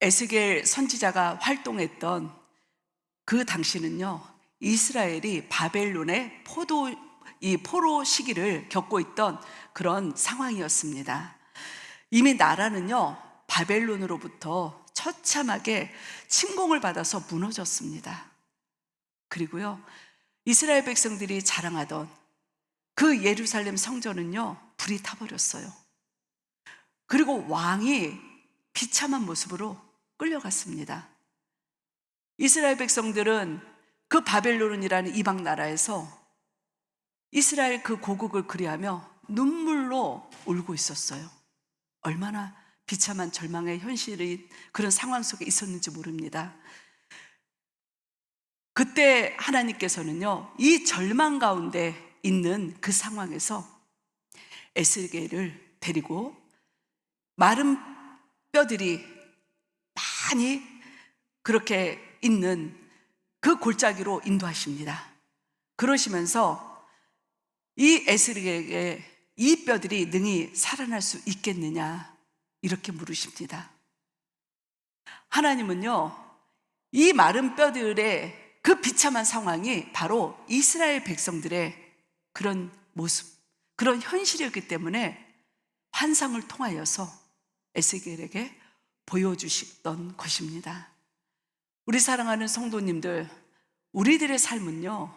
에스겔 선지자가 활동했던 그 당시는요, 이스라엘이 바벨론의 포로 시기를 겪고 있던 그런 상황이었습니다. 이미 나라는요, 바벨론으로부터 처참하게 침공을 받아서 무너졌습니다. 그리고요, 이스라엘 백성들이 자랑하던 그 예루살렘 성전은요, 불이 타버렸어요. 그리고 왕이 비참한 모습으로 끌려갔습니다. 이스라엘 백성들은 그 바벨론이라는 이방 나라에서 이스라엘 그 고국을 그리하며 눈물로 울고 있었어요. 얼마나 비참한 절망의 현실이 그런 상황 속에 있었는지 모릅니다. 그때 하나님께서는요, 이 절망 가운데 있는 그 상황에서 에스겔을 데리고 마른 뼈들이 많이 그렇게 있는 그 골짜기로 인도하십니다. 그러시면서 이 에스겔에게 이 뼈들이 능히 살아날 수 있겠느냐 이렇게 물으십니다. 하나님은요, 이 마른 뼈들의 그 비참한 상황이 바로 이스라엘 백성들의 그런 모습, 그런 현실이었기 때문에 환상을 통하여서 에스겔에게 보여주셨던 것입니다. 우리 사랑하는 성도님들, 우리들의 삶은요,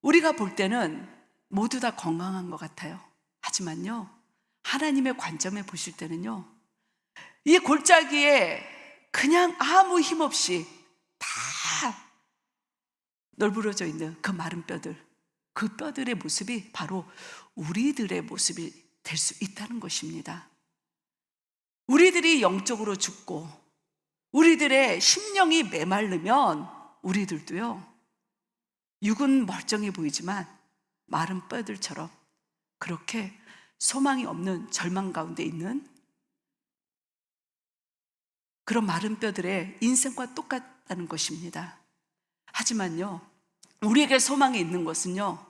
우리가 볼 때는 모두 다 건강한 것 같아요. 하지만요, 하나님의 관점에 보실 때는요, 이 골짜기에 그냥 아무 힘 없이 다 널브러져 있는 그 마른 뼈들, 그 뼈들의 모습이 바로 우리들의 모습이 될 수 있다는 것입니다. 우리들이 영적으로 죽고 우리들의 심령이 메말르면 우리들도요, 육은 멀쩡해 보이지만 마른 뼈들처럼 그렇게 소망이 없는 절망 가운데 있는 그런 마른 뼈들의 인생과 똑같다는 것입니다. 하지만요, 우리에게 소망이 있는 것은요,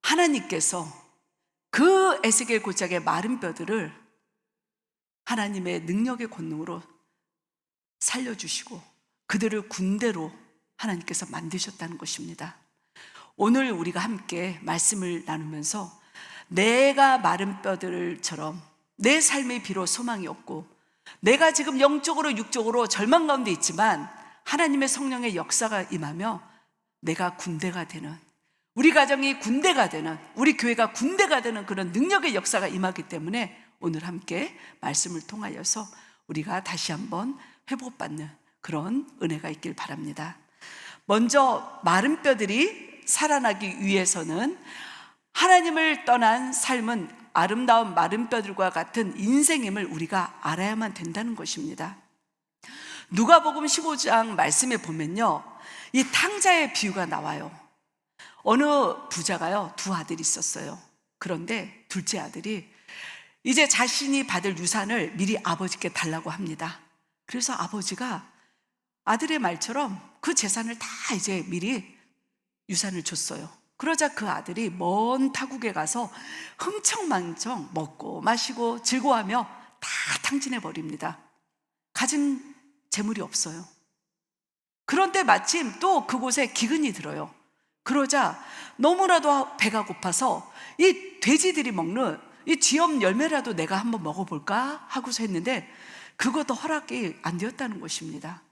하나님께서 그 에스겔 골짜기의 마른 뼈들을 하나님의 능력의 권능으로 살려주시고 그들을 군대로 하나님께서 만드셨다는 것입니다. 오늘 우리가 함께 말씀을 나누면서 내가 마른 뼈들처럼 내 삶에 비록 소망이 없고 내가 지금 영적으로 육적으로 절망 가운데 있지만 하나님의 성령의 역사가 임하며 내가 군대가 되는, 우리 가정이 군대가 되는, 우리 교회가 군대가 되는 그런 능력의 역사가 임하기 때문에 오늘 함께 말씀을 통하여서 우리가 다시 한번 회복받는 그런 은혜가 있길 바랍니다. 먼저 마른 뼈들이 살아나기 위해서는 하나님을 떠난 삶은 아름다운 마른 뼈들과 같은 인생임을 우리가 알아야만 된다는 것입니다. 누가복음 15장 말씀에 보면요, 이 탕자의 비유가 나와요. 어느 부자가요, 두 아들이 있었어요. 그런데 둘째 아들이 이제 자신이 받을 유산을 미리 아버지께 달라고 합니다. 그래서 아버지가 아들의 말처럼 그 재산을 다 이제 미리 유산을 줬어요. 그러자 그 아들이 먼 타국에 가서 흥청망청 먹고 마시고 즐거워하며 다 탕진해 버립니다. 가진 재물이 없어요. 그런데 마침 또 그곳에 기근이 들어요. 그러자 너무나도 배가 고파서 이 돼지들이 먹는 이 쥐염 열매라도 내가 한번 먹어볼까 하고서 했는데 그것도 허락이 안 되었다는 것입니다.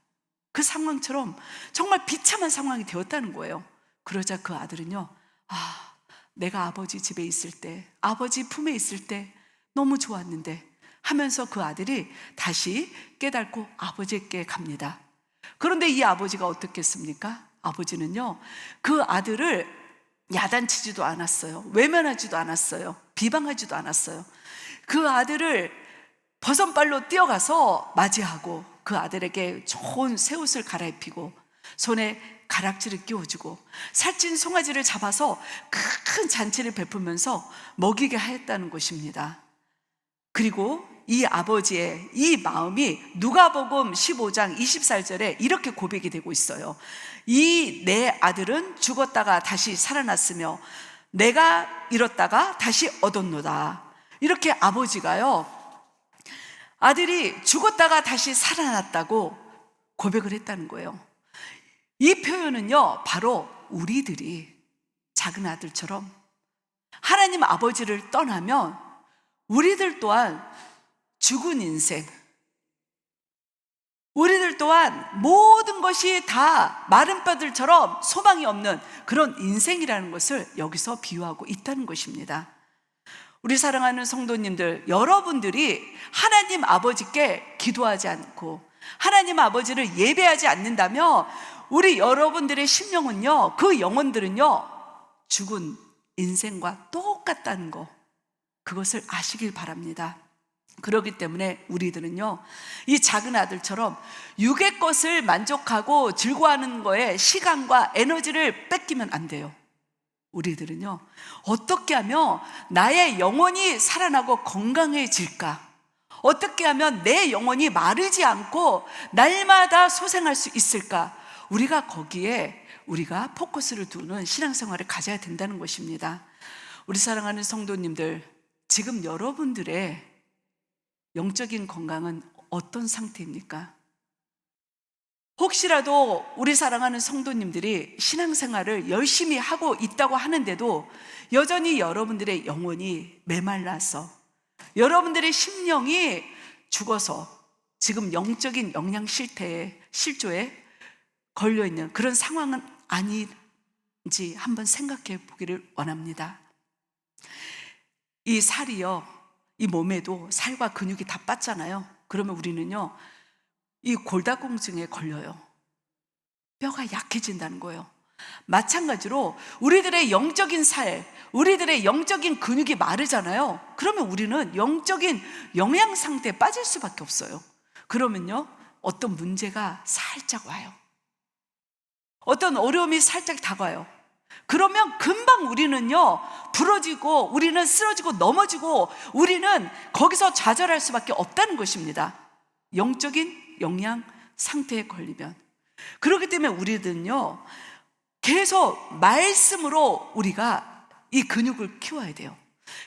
그 상황처럼 정말 비참한 상황이 되었다는 거예요. 그러자 그 아들은요, 내가 아버지 집에 있을 때, 아버지 품에 있을 때 너무 좋았는데 하면서 그 아들이 다시 깨닫고 아버지께 갑니다. 그런데 이 아버지가 어떻겠습니까? 아버지는요, 그 아들을 야단치지도 않았어요. 외면하지도 않았어요. 비방하지도 않았어요. 그 아들을 버선발로 뛰어가서 맞이하고 그 아들에게 좋은 새 옷을 갈아입히고 손에 가락지를 끼워주고 살찐 송아지를 잡아서 큰 잔치를 베풀면서 먹이게 하였다는 것입니다. 그리고 이 아버지의 이 마음이 누가복음 15장 24절에 이렇게 고백이 되고 있어요. 이 내 아들은 죽었다가 다시 살아났으며 내가 잃었다가 다시 얻었노다. 이렇게 아버지가요, 아들이 죽었다가 다시 살아났다고 고백을 했다는 거예요. 이 표현은요, 바로 우리들이 작은 아들처럼 하나님 아버지를 떠나면 우리들 또한 죽은 인생, 우리들 또한 모든 것이 다 마른 뼈들처럼 소망이 없는 그런 인생이라는 것을 여기서 비유하고 있다는 것입니다. 우리 사랑하는 성도님들, 여러분들이 하나님 아버지께 기도하지 않고 하나님 아버지를 예배하지 않는다면 우리 여러분들의 심령은요, 그 영혼들은요, 죽은 인생과 똑같다는 거, 그것을 아시길 바랍니다. 그렇기 때문에 우리들은요, 이 작은 아들처럼 육의 것을 만족하고 즐거워하는 거에 시간과 에너지를 뺏기면 안 돼요. 우리들은요, 어떻게 하면 나의 영혼이 살아나고 건강해질까? 어떻게 하면 내 영혼이 마르지 않고 날마다 소생할 수 있을까? 우리가 거기에 우리가 포커스를 두는 신앙생활을 가져야 된다는 것입니다. 우리 사랑하는 성도님들, 지금 여러분들의 영적인 건강은 어떤 상태입니까? 혹시라도 우리 사랑하는 성도님들이 신앙생활을 열심히 하고 있다고 하는데도 여전히 여러분들의 영혼이 메말라서 여러분들의 심령이 죽어서 지금 영적인 영양 실조에 걸려있는 그런 상황은 아닌지 한번 생각해 보기를 원합니다. 이 살이요, 이 몸에도 살과 근육이 다 빠졌잖아요. 그러면 우리는요, 이 골다공증에 걸려요. 뼈가 약해진다는 거예요. 마찬가지로 우리들의 영적인 살, 우리들의 영적인 근육이 마르잖아요. 그러면 우리는 영적인 영양 상태에 빠질 수밖에 없어요. 그러면요, 어떤 문제가 살짝 와요. 어떤 어려움이 살짝 다가와요. 그러면 금방 우리는요, 부러지고 우리는 쓰러지고 넘어지고 우리는 거기서 좌절할 수밖에 없다는 것입니다. 영적인 영양 상태에 걸리면. 그렇기 때문에 우리들은요, 계속 말씀으로 우리가 이 근육을 키워야 돼요.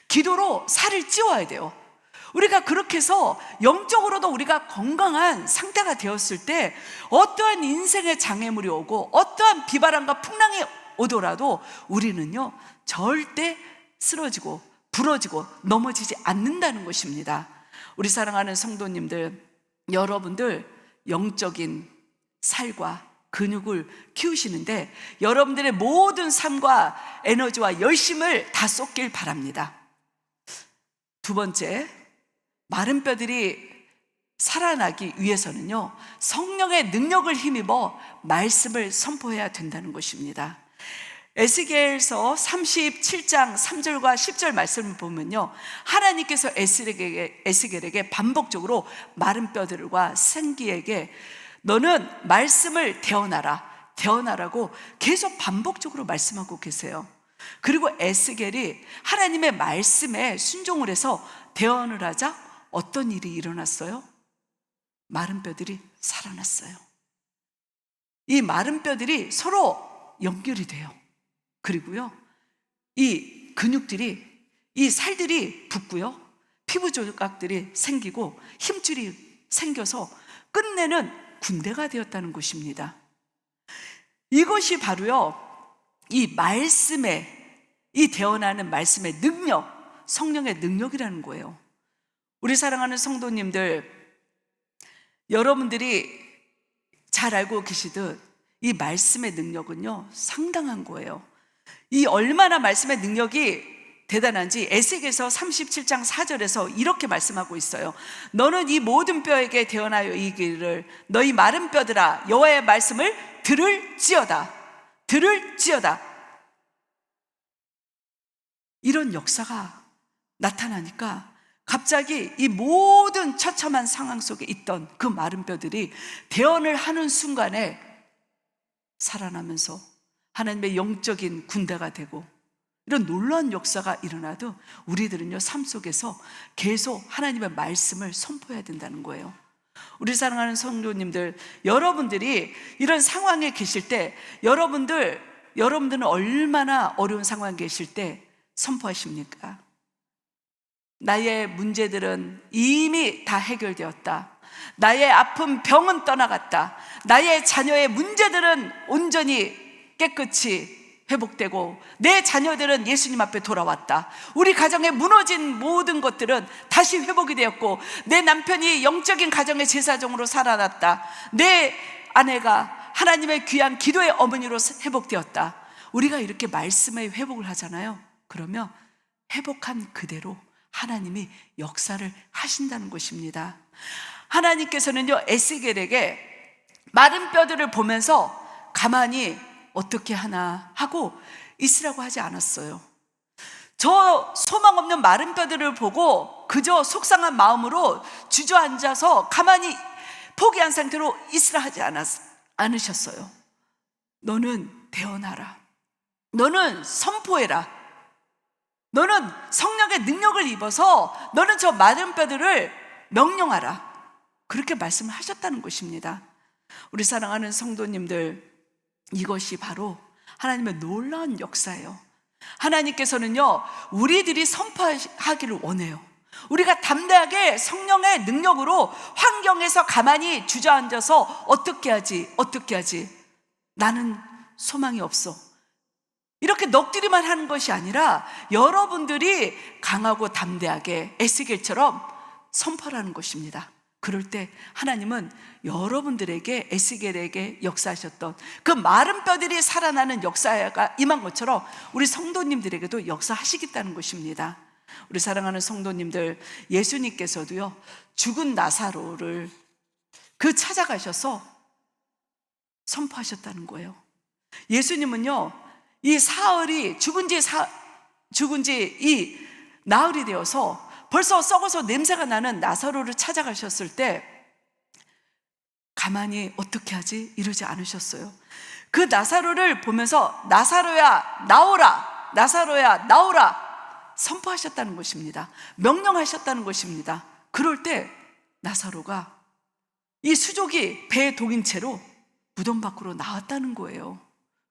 기도로 살을 찌워야 돼요. 우리가 그렇게 해서 영적으로도 우리가 건강한 상태가 되었을 때 어떠한 인생의 장애물이 오고 어떠한 비바람과 풍랑이 오더라도 우리는요, 절대 쓰러지고 부러지고 넘어지지 않는다는 것입니다. 우리 사랑하는 성도님들, 여러분들 영적인 살과 근육을 키우시는데 여러분들의 모든 삶과 에너지와 열심을 다 쏟길 바랍니다. 두 번째, 마른 뼈들이 살아나기 위해서는요, 성령의 능력을 힘입어 말씀을 선포해야 된다는 것입니다. 에스겔서 37장 3절과 10절 말씀을 보면요, 하나님께서 에스겔에게 반복적으로 마른 뼈들과 생기에게 너는 말씀을 대언하라고 계속 반복적으로 말씀하고 계세요. 그리고 에스겔이 하나님의 말씀에 순종을 해서 대언을 하자 어떤 일이 일어났어요? 마른 뼈들이 살아났어요. 이 마른 뼈들이 서로 연결이 돼요. 그리고요, 이 근육들이, 이 살들이 붙고요, 피부 조각들이 생기고 힘줄이 생겨서 끝내는 군대가 되었다는 것입니다. 이것이 바로요, 이 말씀의, 이 대언하는 말씀의 능력, 성령의 능력이라는 거예요. 우리 사랑하는 성도님들, 여러분들이 잘 알고 계시듯 이 말씀의 능력은요, 상당한 거예요. 이 얼마나 말씀의 능력이 대단한지 에스겔서 37장 4절에서 이렇게 말씀하고 있어요. 너는 이 모든 뼈에게 대언하여 이기를 너희 마른 뼈들아 여호와의 말씀을 들을지어다. 이런 역사가 나타나니까 갑자기 이 모든 처참한 상황 속에 있던 그 마른 뼈들이 대언을 하는 순간에 살아나면서 하나님의 영적인 군대가 되고 이런 놀라운 역사가 일어나도 우리들은요, 삶 속에서 계속 하나님의 말씀을 선포해야 된다는 거예요. 우리 사랑하는 성도님들, 여러분들이 이런 상황에 계실 때 여러분들은 얼마나 어려운 상황에 계실 때 선포하십니까? 나의 문제들은 이미 다 해결되었다. 나의 아픈 병은 떠나갔다. 나의 자녀의 문제들은 온전히 깨끗이 회복되고 내 자녀들은 예수님 앞에 돌아왔다. 우리 가정에 무너진 모든 것들은 다시 회복이 되었고 내 남편이 영적인 가정의 제사장으로 살아났다. 내 아내가 하나님의 귀한 기도의 어머니로 회복되었다. 우리가 이렇게 말씀의 회복을 하잖아요. 그러면 회복한 그대로 하나님이 역사를 하신다는 것입니다. 하나님께서는요, 에스겔에게 마른 뼈들을 보면서 가만히 어떻게 하나 하고 있으라고 하지 않았어요. 저 소망 없는 마른 뼈들을 보고 그저 속상한 마음으로 주저앉아서 가만히 포기한 상태로 있으라 하지 않으셨어요. 너는 대언하라. 너는 선포해라. 너는 성령의 능력을 입어서 너는 저 마른 뼈들을 명령하라. 그렇게 말씀을 하셨다는 것입니다. 우리 사랑하는 성도님들, 이것이 바로 하나님의 놀라운 역사예요. 하나님께서는요, 우리들이 선포하기를 원해요. 우리가 담대하게 성령의 능력으로 환경에서 가만히 주저앉아서 어떻게 하지? 나는 소망이 없어. 이렇게 넋두리만 하는 것이 아니라 여러분들이 강하고 담대하게 에스겔처럼 선포하는 것입니다. 그럴 때 하나님은 여러분들에게, 에스겔에게 역사하셨던 그 마른 뼈들이 살아나는 역사가 임한 것처럼 우리 성도님들에게도 역사하시겠다는 것입니다. 우리 사랑하는 성도님들, 예수님께서도요, 죽은 나사로를 찾아가셔서 선포하셨다는 거예요. 예수님은요, 이 사흘이 죽은 지 이 나흘이 되어서 벌써 썩어서 냄새가 나는 나사로를 찾아가셨을 때 가만히 어떻게 하지? 이러지 않으셨어요. 그 나사로를 보면서 나사로야 나오라, 나사로야 나오라 선포하셨다는 것입니다. 명령하셨다는 것입니다. 그럴 때 나사로가 이 수족이 배에 독인 채로 무덤 밖으로 나왔다는 거예요.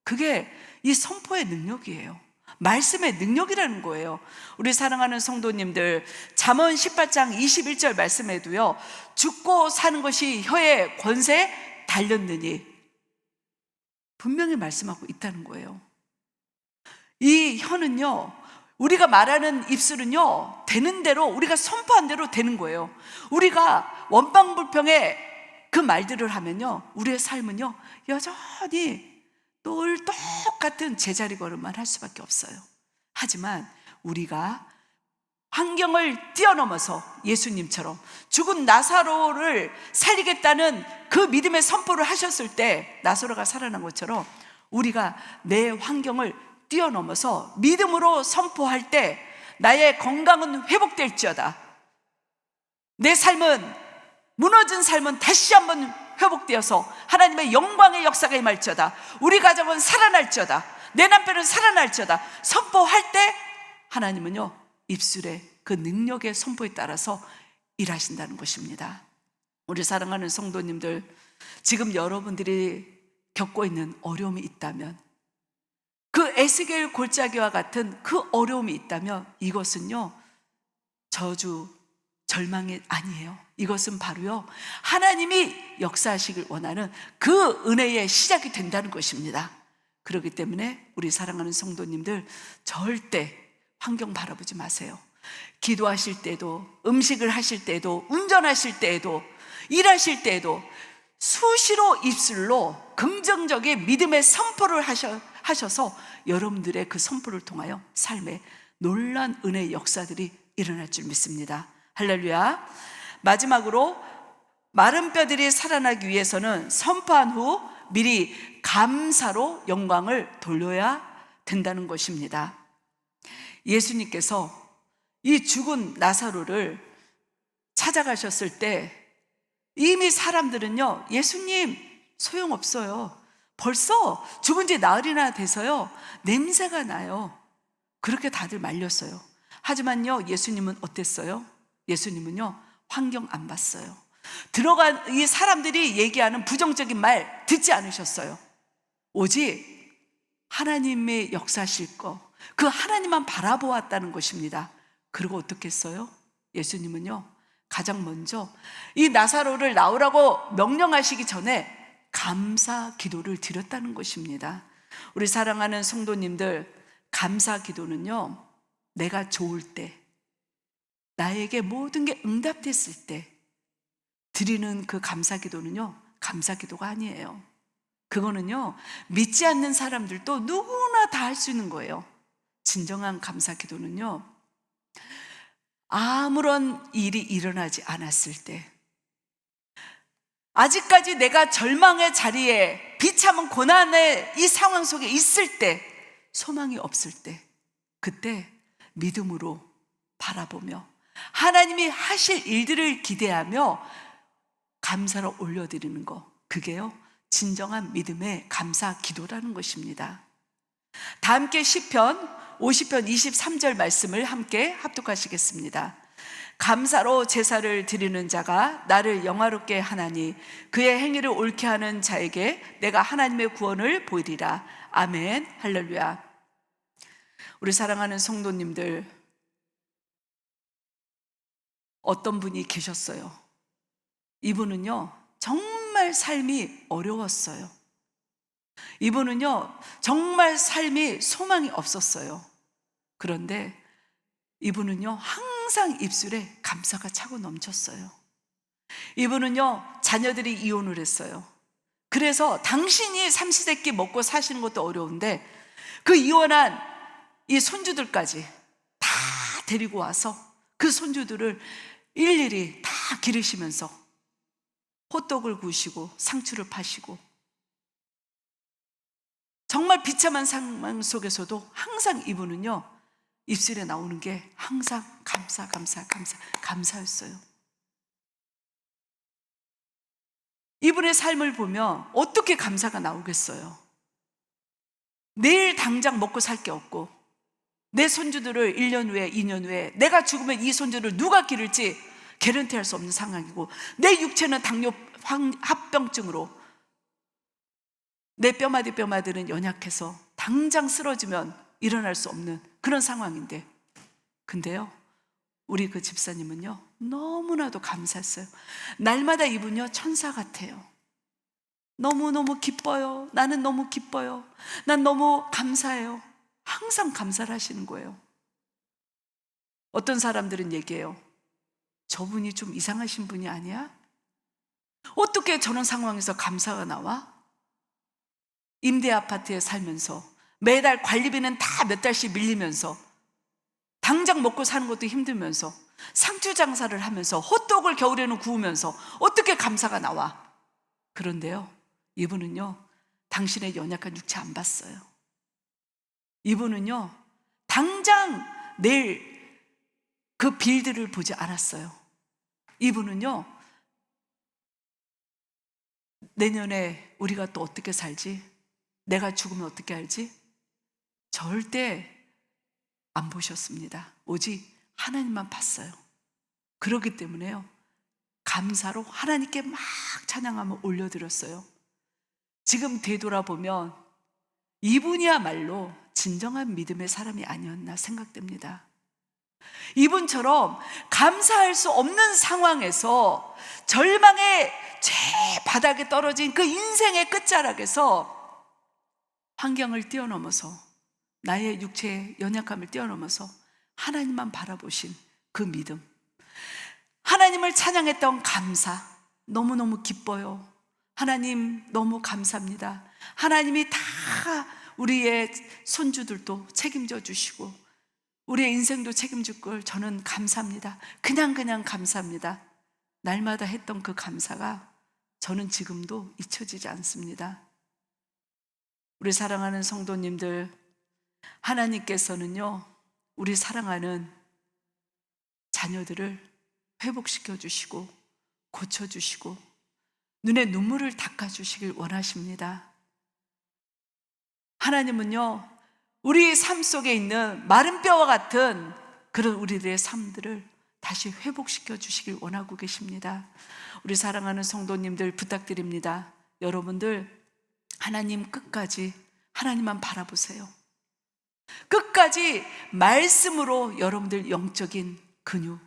그게 이 선포의 능력이에요. 말씀의 능력이라는 거예요. 우리 사랑하는 성도님들, 잠언 18장 21절 말씀에도요, 죽고 사는 것이 혀의 권세에 달렸느니 분명히 말씀하고 있다는 거예요. 이 혀는요, 우리가 말하는 입술은요, 되는 대로, 우리가 선포한 대로 되는 거예요. 우리가 원방불평의 그 말들을 하면요, 우리의 삶은요, 여전히 늘 똑같은 제자리 걸음만 할 수밖에 없어요. 하지만 우리가 환경을 뛰어넘어서 예수님처럼 죽은 나사로를 살리겠다는 그 믿음의 선포를 하셨을 때 나사로가 살아난 것처럼 우리가 내 환경을 뛰어넘어서 믿음으로 선포할 때 나의 건강은 회복될지어다. 내 삶은, 무너진 삶은 다시 한번 회복되어서 하나님의 영광의 역사가 임할지어다. 우리 가정은 살아날지어다. 내 남편은 살아날지어다. 선포할 때 하나님은요, 입술의 그 능력의 선포에 따라서 일하신다는 것입니다. 우리 사랑하는 성도님들, 지금 여러분들이 겪고 있는 어려움이 있다면, 그 에스겔 골짜기와 같은 그 어려움이 있다면 이것은요, 저주, 절망이 아니에요. 이것은 바로요, 하나님이 역사하시길 원하는 그 은혜의 시작이 된다는 것입니다. 그렇기 때문에 우리 사랑하는 성도님들, 절대 환경 바라보지 마세요. 기도하실 때도, 음식을 하실 때도, 운전하실 때에도, 일하실 때에도 수시로 입술로 긍정적인 믿음의 선포를 하셔서 여러분들의 그 선포를 통하여 삶에 놀라운 은혜의 역사들이 일어날 줄 믿습니다. 할렐루야. 마지막으로 마른 뼈들이 살아나기 위해서는 선포한 후 미리 감사로 영광을 돌려야 된다는 것입니다. 예수님께서 이 죽은 나사로를 찾아가셨을 때 이미 사람들은요, 예수님 소용없어요. 벌써 죽은 지 나흘이나 돼서요, 냄새가 나요. 그렇게 다들 말렸어요. 하지만요, 예수님은 어땠어요? 예수님은요, 환경 안 봤어요. 들어간 이 사람들이 얘기하는 부정적인 말 듣지 않으셨어요. 오직 하나님의 역사하실 거, 그 하나님만 바라보았다는 것입니다. 그리고 어떻게 했어요? 예수님은요, 가장 먼저 이 나사로를 나오라고 명령하시기 전에 감사 기도를 드렸다는 것입니다. 우리 사랑하는 성도님들, 감사 기도는요, 내가 좋을 때, 나에게 모든 게 응답됐을 때 드리는 그 감사 기도는요, 감사 기도가 아니에요. 그거는요, 믿지 않는 사람들도 누구나 다 할 수 있는 거예요. 진정한 감사 기도는요, 아무런 일이 일어나지 않았을 때, 아직까지 내가 절망의 자리에, 비참한 고난의 이 상황 속에 있을 때, 소망이 없을 때, 그때 믿음으로 바라보며 하나님이 하실 일들을 기대하며 감사를 올려드리는 것, 그게요, 진정한 믿음의 감사 기도라는 것입니다. 다 함께 시편 50편 23절 말씀을 함께 합독하시겠습니다. 감사로 제사를 드리는 자가 나를 영화롭게 하나니 그의 행위를 옳게 하는 자에게 내가 하나님의 구원을 보이리라. 아멘. 할렐루야. 우리 사랑하는 성도님들, 어떤 분이 계셨어요. 이분은요, 정말 삶이 어려웠어요. 이분은요, 정말 삶이 소망이 없었어요. 그런데 이분은요, 항상 입술에 감사가 차고 넘쳤어요. 이분은요, 자녀들이 이혼을 했어요. 그래서 당신이 삼시세끼 먹고 사시는 것도 어려운데 그 이혼한 이 손주들까지 다 데리고 와서 그 손주들을 일일이 다 기르시면서 호떡을 구우시고 상추를 파시고, 정말 비참한 상황 속에서도 항상 이분은요, 입술에 나오는 게 항상 감사였어요. 이분의 삶을 보면 어떻게 감사가 나오겠어요? 내일 당장 먹고 살 게 없고, 내 손주들을 1년 후에, 2년 후에 내가 죽으면 이 손주를 누가 기를지 개런티할 수 없는 상황이고, 내 육체는 당뇨 합병증으로 내 뼈마디는 연약해서 당장 쓰러지면 일어날 수 없는 그런 상황인데, 근데요, 우리 그 집사님은요, 너무나도 감사했어요. 날마다 이분요, 천사 같아요. 너무너무 기뻐요. 나는 너무 기뻐요. 난 너무 감사해요. 항상 감사를 하시는 거예요. 어떤 사람들은 얘기해요. 저분이 좀 이상하신 분이 아니야? 어떻게 저런 상황에서 감사가 나와? 임대 아파트에 살면서 매달 관리비는 다 몇 달씩 밀리면서 당장 먹고 사는 것도 힘들면서 상추 장사를 하면서 호떡을 겨울에는 구우면서 어떻게 감사가 나와? 그런데요, 이분은요, 당신의 연약한 육체 안 봤어요. 이분은요, 당장 내일 그 빌들을 보지 않았어요. 이분은요, 내년에 우리가 또 어떻게 살지? 내가 죽으면 어떻게 알지? 절대 안 보셨습니다. 오직 하나님만 봤어요. 그렇기 때문에요, 감사로 하나님께 막 찬양하며 올려드렸어요. 지금 되돌아보면 이분이야말로 진정한 믿음의 사람이 아니었나 생각됩니다. 이분처럼 감사할 수 없는 상황에서 절망의 최바닥에 떨어진 그 인생의 끝자락에서 환경을 뛰어넘어서, 나의 육체의 연약함을 뛰어넘어서 하나님만 바라보신 그 믿음, 하나님을 찬양했던 감사, 너무너무 기뻐요. 하나님 너무 감사합니다. 하나님이 다 우리의 손주들도 책임져 주시고 우리의 인생도 책임질 걸 저는 감사합니다. 그냥 감사합니다. 날마다 했던 그 감사가 저는 지금도 잊혀지지 않습니다. 우리 사랑하는 성도님들, 하나님께서는요, 우리 사랑하는 자녀들을 회복시켜 주시고 고쳐 주시고 눈에 눈물을 닦아 주시길 원하십니다. 하나님은요, 우리 삶 속에 있는 마른 뼈와 같은 그런 우리들의 삶들을 다시 회복시켜 주시길 원하고 계십니다. 우리 사랑하는 성도님들 부탁드립니다. 여러분들 하나님 끝까지 하나님만 바라보세요. 끝까지 말씀으로 여러분들 영적인 근육,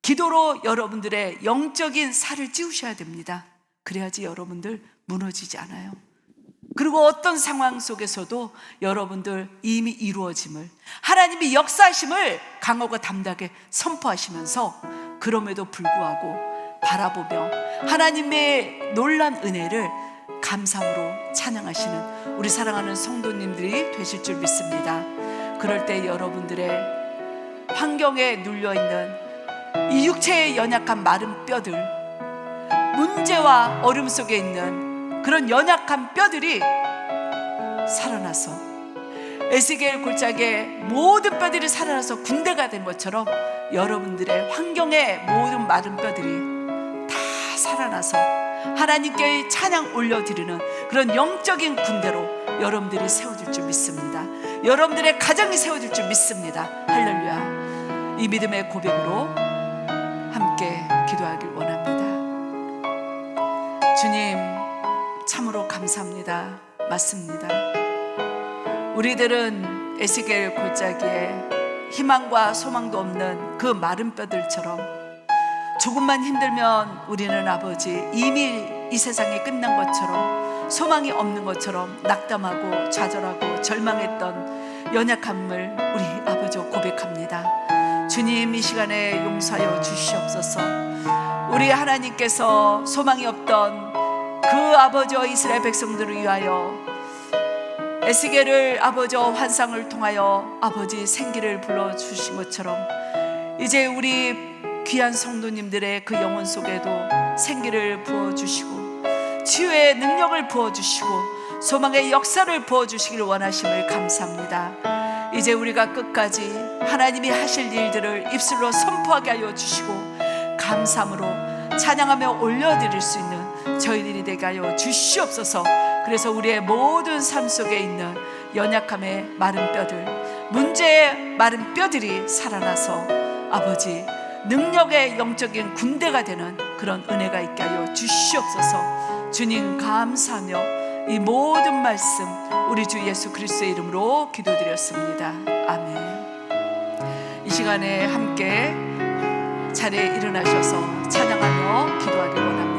기도로 여러분들의 영적인 살을 찌우셔야 됩니다. 그래야지 여러분들 무너지지 않아요. 그리고 어떤 상황 속에서도 여러분들 이미 이루어짐을, 하나님이 역사하심을 강하고 담대하게 선포하시면서 그럼에도 불구하고 바라보며 하나님의 놀란 은혜를 감사함으로 찬양하시는 우리 사랑하는 성도님들이 되실 줄 믿습니다. 그럴 때 여러분들의 환경에 눌려있는 이 육체의 연약한 마른 뼈들, 문제와 어려움 속에 있는 그런 연약한 뼈들이 살아나서 에스겔 골짜기에 모든 뼈들이 살아나서 군대가 된 것처럼 여러분들의 환경의 모든 마른 뼈들이 다 살아나서 하나님께 찬양 올려드리는 그런 영적인 군대로 여러분들이 세워질 줄 믿습니다. 여러분들의 가정이 세워질 줄 믿습니다. 할렐루야. 이 믿음의 고백으로 함께 기도하길 원합니다. 주님, 참으로 감사합니다. 맞습니다. 우리들은 에스겔 골짜기에 희망과 소망도 없는 그 마른 뼈들처럼 조금만 힘들면 우리는 아버지 이미 이 세상이 끝난 것처럼, 소망이 없는 것처럼 낙담하고 좌절하고 절망했던 연약함을 우리 아버지 고백합니다. 주님, 이 시간에 용서하여 주시옵소서. 우리 하나님께서 소망이 없던 그 아버지와 이스라엘 백성들을 위하여 에스겔을 아버지와 환상을 통하여 아버지 생기를 불러주신 것처럼 이제 우리 귀한 성도님들의 그 영혼 속에도 생기를 부어주시고 치유의 능력을 부어주시고 소망의 역사를 부어주시길 원하심을 감사합니다. 이제 우리가 끝까지 하나님이 하실 일들을 입술로 선포하게 하여 주시고 감사함으로 찬양하며 올려드릴 수 있는 저희들이 되게 하여 주시옵소서. 그래서 우리의 모든 삶 속에 있는 연약함의 마른 뼈들, 문제의 마른 뼈들이 살아나서 아버지 능력의 영적인 군대가 되는 그런 은혜가 있게 하여 주시옵소서. 주님 감사하며 이 모든 말씀 우리 주 예수 그리스도의 이름으로 기도드렸습니다. 아멘. 이 시간에 함께 자리에 일어나셔서 찬양하며 기도하길 원합니다.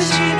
주